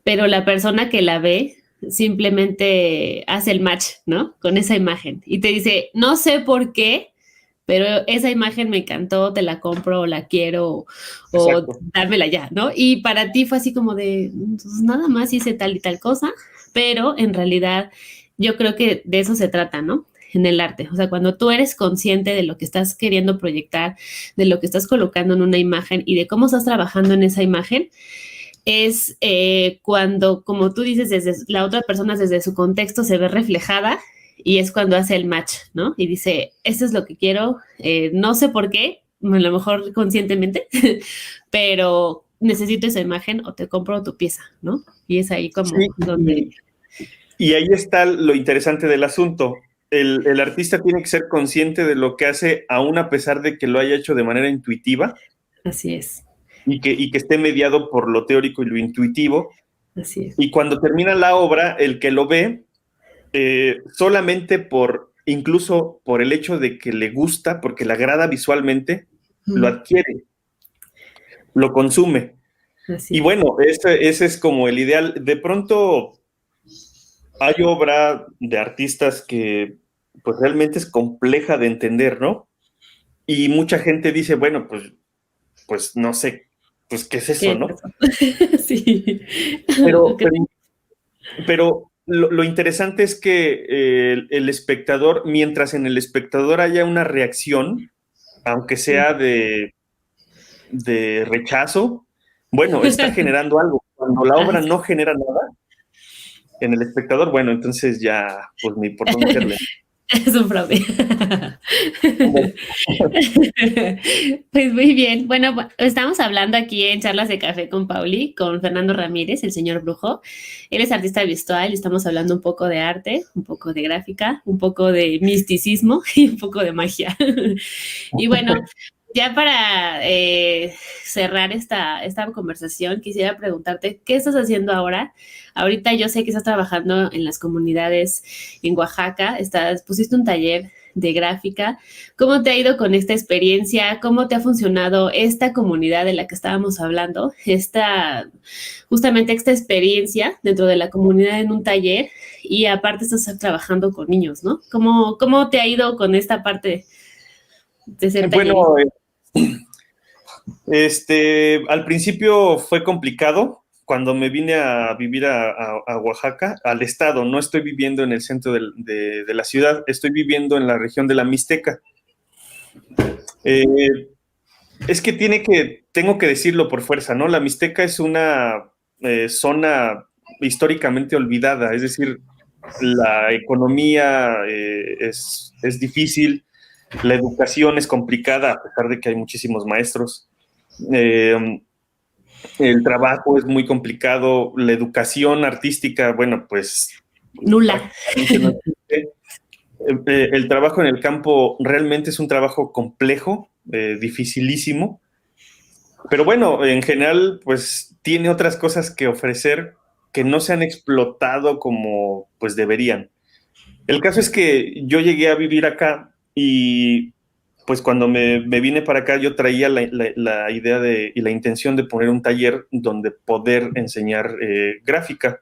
pero la persona que la ve simplemente hace el match, ¿no? Con esa imagen y te dice, no sé por qué, pero esa imagen me encantó, te la compro, o la quiero, o Exacto. dámela ya, ¿no? Y para ti fue así como de, pues nada más hice tal y tal cosa, pero en realidad yo creo que de eso se trata, ¿no? En el arte. O sea, cuando tú eres consciente de lo que estás queriendo proyectar, de lo que estás colocando en una imagen y de cómo estás trabajando en esa imagen, es cuando, como tú dices, desde la otra persona, desde su contexto, se ve reflejada y es cuando hace el match, ¿no? Y dice, esto es lo que quiero, no sé por qué, a lo mejor conscientemente, pero necesito esa imagen o te compro tu pieza, ¿no? Y es ahí como Sí, donde... y ahí está lo interesante del asunto. el artista tiene que ser consciente de lo que hace, aún a pesar de que lo haya hecho de manera intuitiva. Así es. Y que esté mediado por lo teórico y lo intuitivo. Así es. Y cuando termina la obra, el que lo ve, solamente incluso por el hecho de que le gusta, porque le agrada visualmente, lo adquiere, lo consume. Así Y es. bueno, ese es como el ideal. De pronto hay obra de artistas que pues realmente es compleja de entender, ¿no? Y mucha gente dice, bueno, pues no sé, pues qué es eso, ¿Qué es ¿no? eso? Sí. Pero, pero Pero lo interesante es que el espectador, mientras en el espectador haya una reacción, aunque sea de rechazo, bueno, está generando algo. Cuando la obra no genera nada en el espectador, bueno, entonces ya, pues ni por dónde hacerle. Es un fraude. Pues muy bien. Bueno, estamos hablando aquí en Charlas de Café con Pauli, con Fernando Ramírez, el señor Brujo. Él es artista visual y estamos hablando un poco de arte, un poco de gráfica, un poco de misticismo y un poco de magia. Y bueno, ya para cerrar esta conversación, quisiera preguntarte, ¿qué estás haciendo ahora? Ahorita yo sé que estás trabajando en las comunidades en Oaxaca, pusiste un taller de gráfica. ¿Cómo te ha ido con esta experiencia? ¿Cómo te ha funcionado esta comunidad de la que estábamos hablando? Justamente esta experiencia dentro de la comunidad en un taller y aparte estás trabajando con niños, ¿no? ¿Cómo te ha ido con esta parte de ser tallerista? Bueno, al principio fue complicado cuando me vine a vivir a Oaxaca, al estado. No estoy viviendo en el centro de la ciudad, estoy viviendo en la región de la Mixteca. Es que tengo que decirlo por fuerza, ¿no? La Mixteca es una zona históricamente olvidada, es decir, la economía es difícil, la educación es complicada, a pesar de que hay muchísimos maestros. El trabajo es muy complicado, la educación artística, bueno, pues Nula. prácticamente no existe. El trabajo en el campo realmente es un trabajo complejo, dificilísimo, pero bueno, en general, pues tiene otras cosas que ofrecer que no se han explotado como pues deberían. El caso es que yo llegué a vivir acá y pues cuando me vine para acá yo traía la idea y la intención de poner un taller donde poder enseñar gráfica.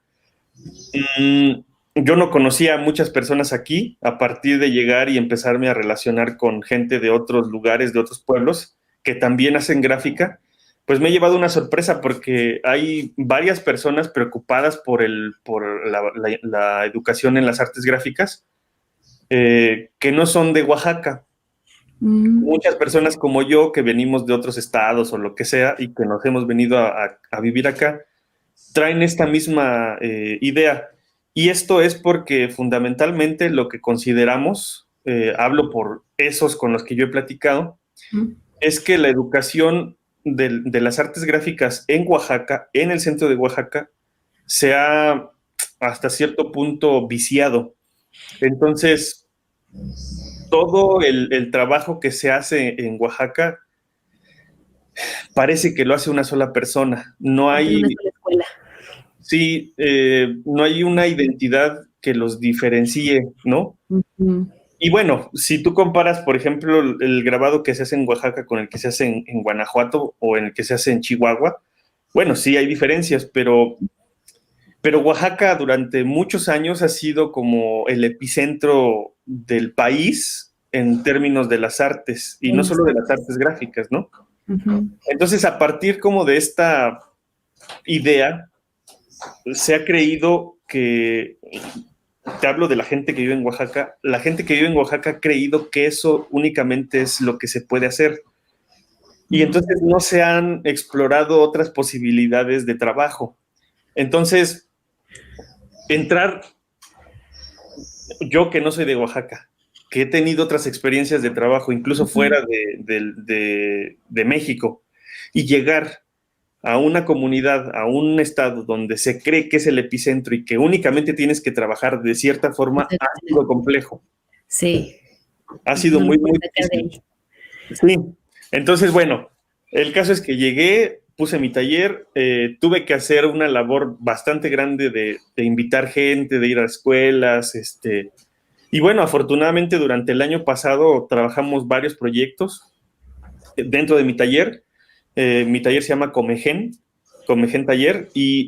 Mm, yo no conocía a muchas personas aquí. A partir de llegar y empezarme a relacionar con gente de otros lugares, de otros pueblos, que también hacen gráfica, pues me he llevado una sorpresa porque hay varias personas preocupadas por la educación en las artes gráficas que no son de Oaxaca. Muchas personas como yo que venimos de otros estados o lo que sea y que nos hemos venido a vivir acá, traen esta misma idea. Y esto es porque fundamentalmente lo que consideramos, hablo por esos con los que yo he platicado, es que la educación de las artes gráficas en Oaxaca, en el centro de Oaxaca, se ha hasta cierto punto viciado. Entonces, todo el trabajo que se hace en Oaxaca parece que lo hace una sola persona. No hay, Una sola escuela. sí, no hay una identidad que los diferencie, ¿no? Y bueno, si tú comparas, por ejemplo, el grabado que se hace en Oaxaca con el que se hace en Guanajuato o en el que se hace en Chihuahua, bueno, sí hay diferencias, pero Oaxaca durante muchos años ha sido como el epicentro del país en términos de las artes, y no solo de las artes gráficas, ¿no? Entonces, a partir como de esta idea, se ha creído que, te hablo de la gente que vive en Oaxaca, la gente que vive en Oaxaca ha creído que eso únicamente es lo que se puede hacer. Y entonces no se han explorado otras posibilidades de trabajo. Entonces, entrar, yo que no soy de Oaxaca, que he tenido otras experiencias de trabajo, incluso fuera de México, y llegar a una comunidad, a un estado donde se cree que es el epicentro y que únicamente tienes que trabajar de cierta forma, ha sido complejo. Sí. Ha sido No lo muy, puedes muy sacar de difícil. ahí. Sí. Entonces, bueno, el caso es que llegué, puse mi taller, tuve que hacer una labor bastante grande de invitar gente, de ir a escuelas, y bueno, afortunadamente durante el año pasado trabajamos varios proyectos dentro de mi taller. Mi taller se llama Comegen Taller, y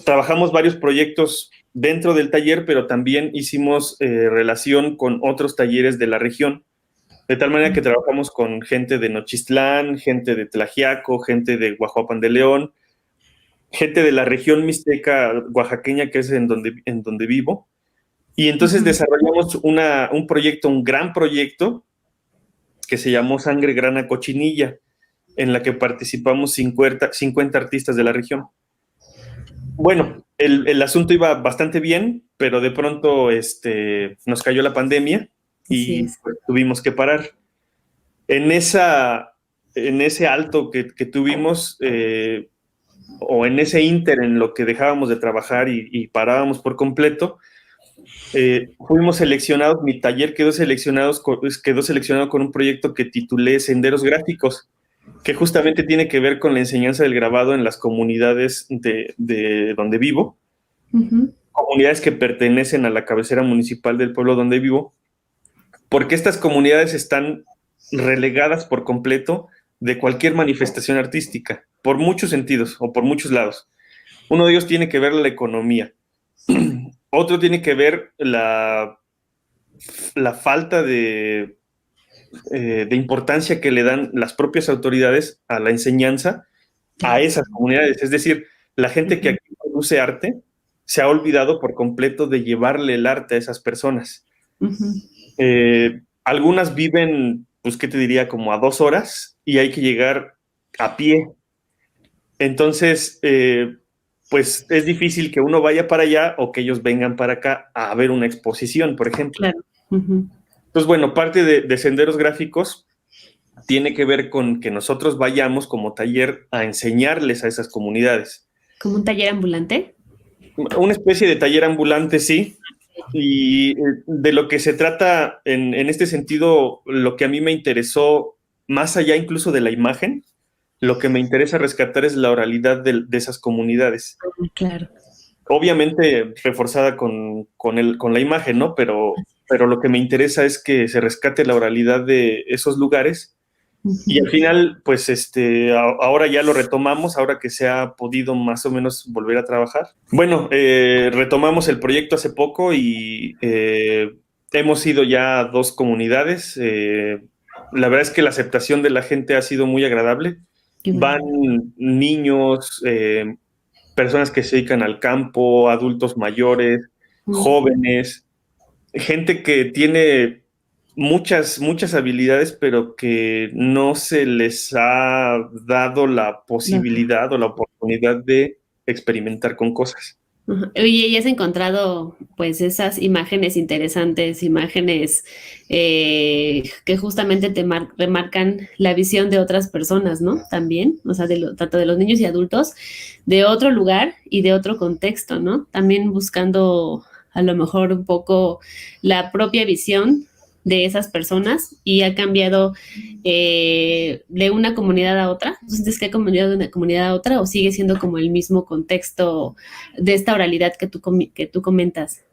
trabajamos varios proyectos dentro del taller, pero también hicimos relación con otros talleres de la región. De tal manera que trabajamos con gente de Nochistlán, gente de Tlaxiaco, gente de Guajuapan de León, gente de la región mixteca oaxaqueña, que es en donde vivo. Y entonces desarrollamos un proyecto, un gran proyecto, que se llamó Sangre Grana Cochinilla, en la que participamos 50 artistas de la región. Bueno, el asunto iba bastante bien, pero de pronto nos cayó la pandemia Así y es. pues, tuvimos que parar. En, en ese alto que tuvimos, o en ese ínter en lo que dejábamos de trabajar y parábamos por completo, fuimos seleccionados, mi taller quedó seleccionado con un proyecto que titulé Senderos Gráficos, que justamente tiene que ver con la enseñanza del grabado en las comunidades de donde vivo, comunidades que pertenecen a la cabecera municipal del pueblo donde vivo, porque estas comunidades están relegadas por completo de cualquier manifestación artística, por muchos sentidos o por muchos lados. Uno de ellos tiene que ver la economía, otro tiene que ver la falta de importancia que le dan las propias autoridades a la enseñanza a esas comunidades. Es decir, la gente que aquí produce arte se ha olvidado por completo de llevarle el arte a esas personas. Algunas viven, pues, ¿qué te diría? Como a 2 horas y hay que llegar a pie. Entonces, pues es difícil que uno vaya para allá o que ellos vengan para acá a ver una exposición, por ejemplo. Claro. Entonces, bueno, parte de Senderos Gráficos tiene que ver con que nosotros vayamos como taller a enseñarles a esas comunidades. ¿Como un taller ambulante? Una especie de taller ambulante, sí. Y de lo que se trata en este sentido, lo que a mí me interesó, más allá incluso de la imagen, lo que me interesa rescatar es la oralidad de esas comunidades. Claro. Obviamente reforzada con la imagen, ¿no? Pero lo que me interesa es que se rescate la oralidad de esos lugares. Y al final, pues ahora ya lo retomamos, ahora que se ha podido más o menos volver a trabajar. Bueno, retomamos el proyecto hace poco y hemos ido ya a 2 comunidades. La verdad es que la aceptación de la gente ha sido muy agradable. Van niños, personas que se dedican al campo, adultos mayores, jóvenes, gente que tiene muchas habilidades, pero que no se les ha dado la posibilidad o la oportunidad de experimentar con cosas. Oye, ¿y has encontrado pues esas imágenes interesantes, imágenes que justamente remarcan la visión de otras personas, ¿no? También, o sea, tanto de los niños y adultos, de otro lugar y de otro contexto, ¿no? También buscando a lo mejor un poco la propia visión de esas personas y ha cambiado de una comunidad a otra. ¿Tú sientes que ha cambiado de una comunidad a otra o sigue siendo como el mismo contexto de esta oralidad que tú comentas?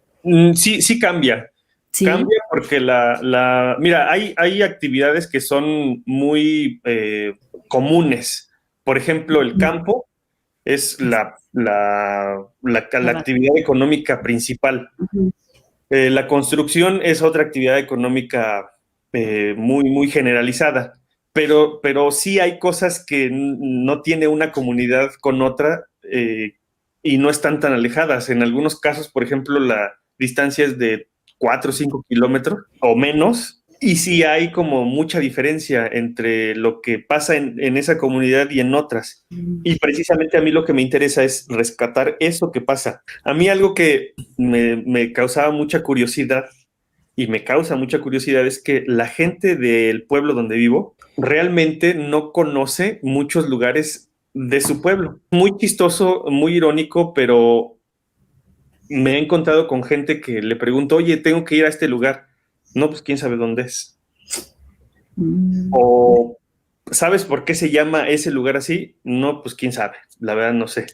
Sí, sí cambia. Sí. Cambia porque mira, hay actividades que son muy comunes. Por ejemplo, el campo es la actividad económica principal. La construcción es otra actividad económica muy generalizada, pero sí hay cosas que no tiene una comunidad con otra, y no están tan alejadas. En algunos casos, por ejemplo, la distancia es de 4 o 5 kilómetros o menos, y sí hay como mucha diferencia entre lo que pasa en esa comunidad y en otras. Y precisamente a mí lo que me interesa es rescatar eso que pasa. A mí algo que me causaba mucha curiosidad y me causa mucha curiosidad es que la gente del pueblo donde vivo realmente no conoce muchos lugares de su pueblo. Muy chistoso, muy irónico, pero me he encontrado con gente que le pregunto, oye, tengo que ir a este lugar. No, pues quién sabe dónde es. Mm. O ¿sabes por qué se llama ese lugar así? No, pues quién sabe, la verdad no sé.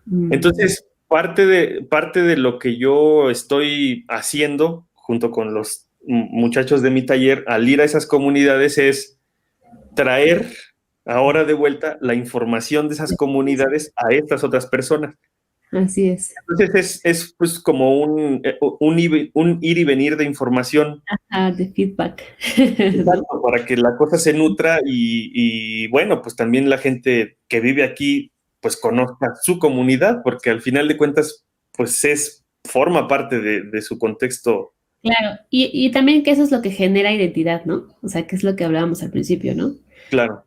Mm. Entonces, parte de lo que yo estoy haciendo junto con los muchachos de mi taller al ir a esas comunidades es traer ahora de vuelta la información de esas comunidades a estas otras personas. Así es. Entonces es pues como un ir y venir de información. Ah, de feedback, ¿no? Exacto, para que la cosa se nutra y bueno, pues también la gente que vive aquí pues conozca su comunidad, porque al final de cuentas pues forma parte de su contexto. Claro, y también que eso es lo que genera identidad, ¿no? O sea, que es lo que hablábamos al principio, ¿no? Claro.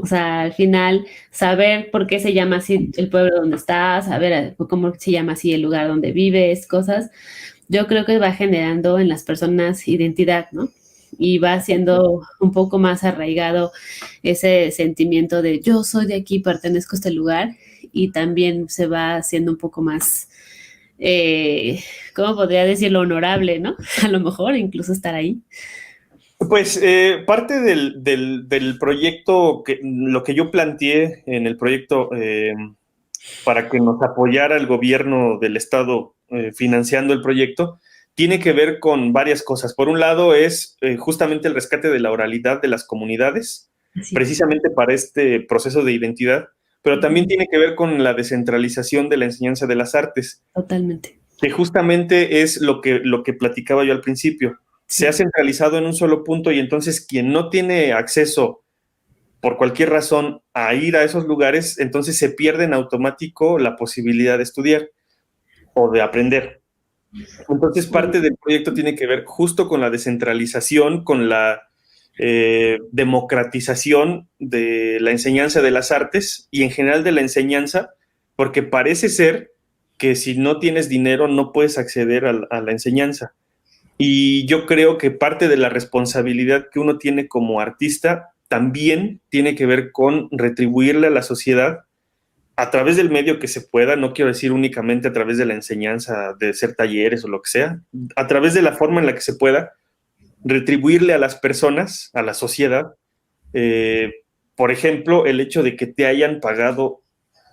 O sea, al final, saber por qué se llama así el pueblo donde estás, saber cómo se llama así el lugar donde vives, cosas, yo creo que va generando en las personas identidad, ¿no? Y va siendo un poco más arraigado ese sentimiento de yo soy de aquí, pertenezco a este lugar, y también se va haciendo un poco más, ¿cómo podría decirlo? Honorable, ¿no? A lo mejor incluso estar ahí. Pues parte del proyecto, lo que yo planteé en el proyecto para que nos apoyara el gobierno del estado financiando el proyecto, tiene que ver con varias cosas. Por un lado es justamente el rescate de la oralidad de las comunidades, Así es. precisamente para este proceso de identidad, pero también Ujú. tiene que ver con la descentralización de la enseñanza de las artes, Totalmente. que justamente es lo que platicaba yo al principio. Se ha Sí. centralizado en un solo punto y entonces quien no tiene acceso por cualquier razón a ir a esos lugares, entonces se pierde en automático la posibilidad de estudiar o de aprender. Entonces parte del proyecto tiene que ver justo con la descentralización, con la democratización de la enseñanza de las artes y en general de la enseñanza, porque parece ser que si no tienes dinero no puedes acceder a la enseñanza. Y yo creo que parte de la responsabilidad que uno tiene como artista también tiene que ver con retribuirle a la sociedad a través del medio que se pueda, no quiero decir únicamente a través de la enseñanza, de hacer talleres o lo que sea, a través de la forma en la que se pueda, retribuirle a las personas, a la sociedad, eh, por ejemplo, el hecho de que te hayan pagado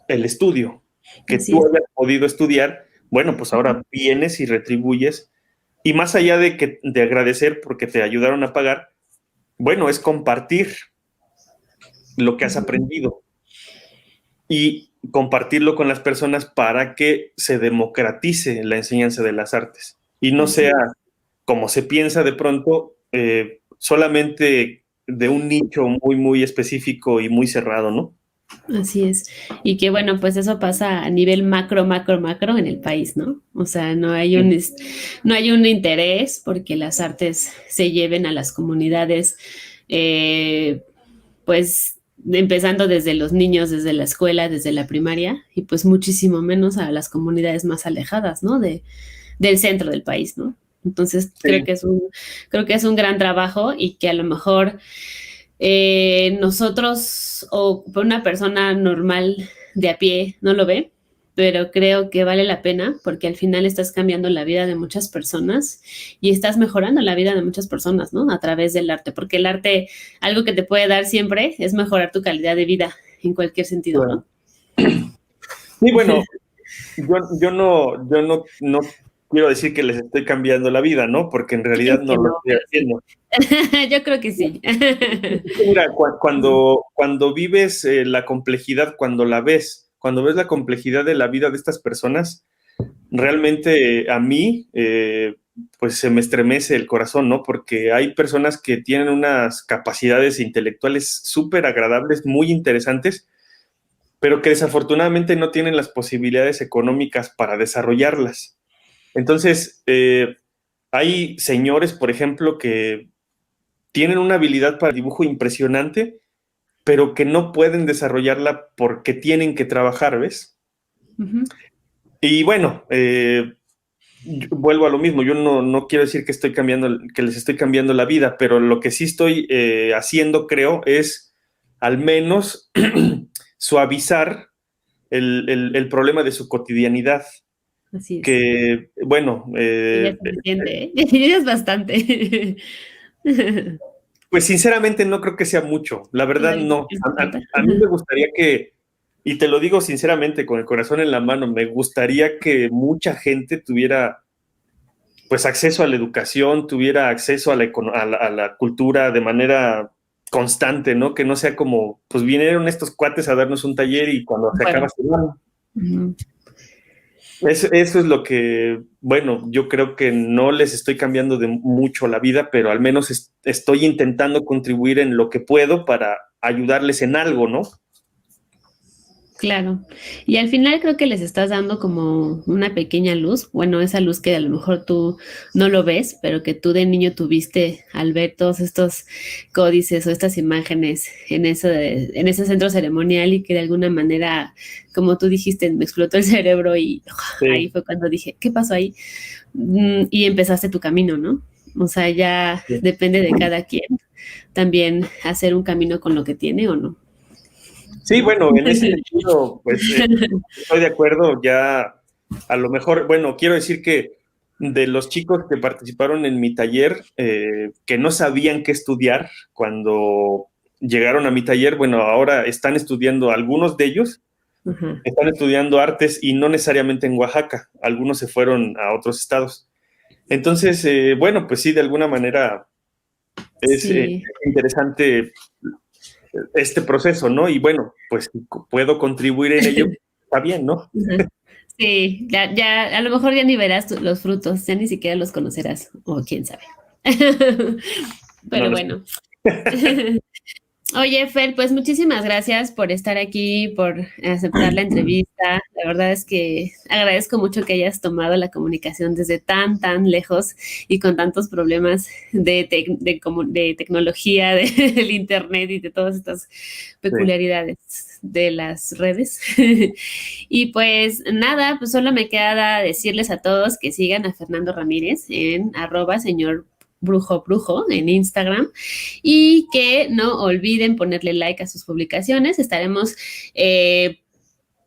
el estudio, que Así tú es. hayas podido estudiar, bueno, pues ahora vienes y retribuyes y más allá de agradecer porque te ayudaron a pagar, bueno, es compartir lo que has Ujú. aprendido y compartirlo con las personas para que se democratice la enseñanza de las artes y no Así sea es. como se piensa de pronto, solamente de un nicho muy, muy específico y muy cerrado, ¿no? Así es. Y que bueno, pues eso pasa a nivel macro, macro, macro en el país, ¿no? O sea, Sí, no hay un interés porque las artes se lleven a las comunidades, eh, pues empezando desde los niños, desde la escuela, desde la primaria, y pues muchísimo menos a las comunidades más alejadas, ¿no? Del centro del país, ¿no? Entonces sí. creo que es un gran trabajo y que a lo mejor nosotros o una persona normal de a pie no lo ve, pero creo que vale la pena porque al final estás cambiando la vida de muchas personas y estás mejorando la vida de muchas personas, ¿no? A través del arte, porque el arte, algo que te puede dar siempre es mejorar tu calidad de vida en cualquier sentido, ¿no? Bueno. Y bueno, yo no quiero decir que les estoy cambiando la vida, ¿no? Porque en realidad Claro no que lo no, estoy pero sí. haciendo. Yo creo que sí. Mira, cuando vives la complejidad, cuando ves la complejidad de la vida de estas personas, realmente a mí, pues se me estremece el corazón, ¿no? Porque hay personas que tienen unas capacidades intelectuales súper agradables, muy interesantes, pero que desafortunadamente no tienen las posibilidades económicas para desarrollarlas. Entonces, hay señores, por ejemplo, que tienen una habilidad para dibujo impresionante, pero que no pueden desarrollarla porque tienen que trabajar, ¿ves? Ujú. Y bueno, vuelvo a lo mismo, yo no quiero decir que estoy cambiando, que les estoy cambiando la vida, pero lo que sí estoy haciendo, creo, es al menos suavizar el problema de su cotidianidad. Así es. que, bueno, Y ya es suficiente, ¿eh? Ya es bastante. pues sinceramente no creo que sea mucho, la verdad no. A mí me gustaría que, y te lo digo sinceramente, con el corazón en la mano, me gustaría que mucha gente tuviera pues acceso a la educación, tuviera acceso a la cultura de manera constante, ¿no? Que no sea como, pues vinieron estos cuates a darnos un taller y cuando se acaba se van. Ujú. Eso es lo que, bueno, yo creo que no les estoy cambiando de mucho la vida, pero al menos estoy intentando contribuir en lo que puedo para ayudarles en algo, ¿no? Claro. Y al final creo que les estás dando como una pequeña luz. Bueno, esa luz que a lo mejor tú no lo ves, pero que tú de niño tuviste al ver todos estos códices o estas imágenes en ese centro ceremonial y que de alguna manera, como tú dijiste, me explotó el cerebro y ahí Sí, fue cuando dije, ¿qué pasó ahí? Y empezaste tu camino, ¿no? O sea, ya sí. depende de cada quien también hacer un camino con lo que tiene o no. Sí, bueno, en ese sentido, pues estoy de acuerdo, ya a lo mejor, bueno, quiero decir que de los chicos que participaron en mi taller, que no sabían qué estudiar cuando llegaron a mi taller, bueno, ahora están estudiando, algunos de ellos Ajá. están estudiando artes y no necesariamente en Oaxaca, algunos se fueron a otros estados. Entonces, bueno, pues sí, de alguna manera es Sí. interesante este proceso, ¿no? Y bueno, pues si puedo contribuir en ello, está bien, ¿no? Ajá. Sí, ya, a lo mejor ya ni verás los frutos, ya ni siquiera los conocerás, o quién sabe. No Pero lo sé. bueno. Oye, Fer, pues muchísimas gracias por estar aquí, por aceptar la entrevista. La verdad es que agradezco mucho que hayas tomado la comunicación desde tan lejos y con tantos problemas de tecnología, del internet y de todas estas Sí. peculiaridades de las redes. Y pues nada, pues solo me queda decirles a todos que sigan a Fernando Ramírez en @señor brujo en Instagram y que no olviden ponerle like a sus publicaciones. Estaremos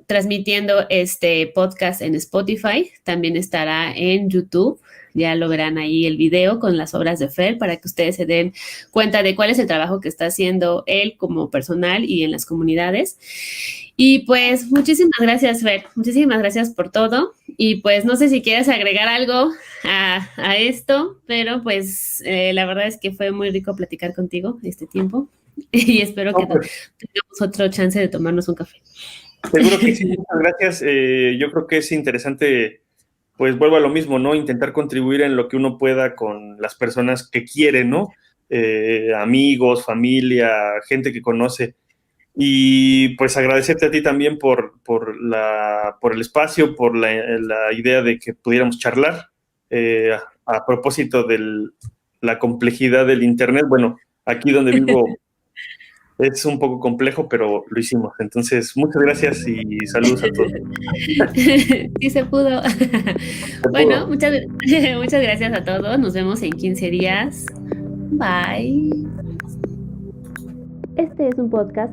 transmitiendo este podcast en Spotify, también estará en YouTube. Ya lo verán ahí el video con las obras de Fer para que ustedes se den cuenta de cuál es el trabajo que está haciendo él como personal y en las comunidades. Y pues muchísimas gracias, Fer. Muchísimas gracias por todo. Y pues no sé si quieres agregar algo a esto, pero pues la verdad es que fue muy rico platicar contigo este tiempo y espero que No, pues tengamos otro chance de tomarnos un café. seguro que sí, muchas gracias. Yo creo que es interesante, pues vuelvo a lo mismo, ¿no? Intentar contribuir en lo que uno pueda con las personas que quiere, ¿no? Amigos, familia, gente que conoce. Y pues agradecerte a ti también por el espacio, por la idea de que pudiéramos charlar a propósito de la complejidad del Internet. Bueno, aquí donde vivo es un poco complejo, pero lo hicimos. Entonces, muchas gracias y saludos a todos. Sí se pudo. Se Bueno, pudo. muchas gracias a todos. Nos vemos en 15 días. Bye. Este es un podcast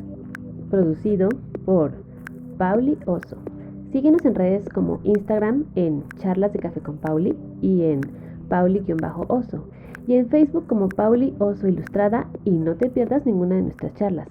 producido por Pauli Oso. Síguenos en redes como Instagram en Charlas de Café con Pauli y en Pauli-Oso. Y en Facebook como Pauli Oso Ilustrada y no te pierdas ninguna de nuestras charlas.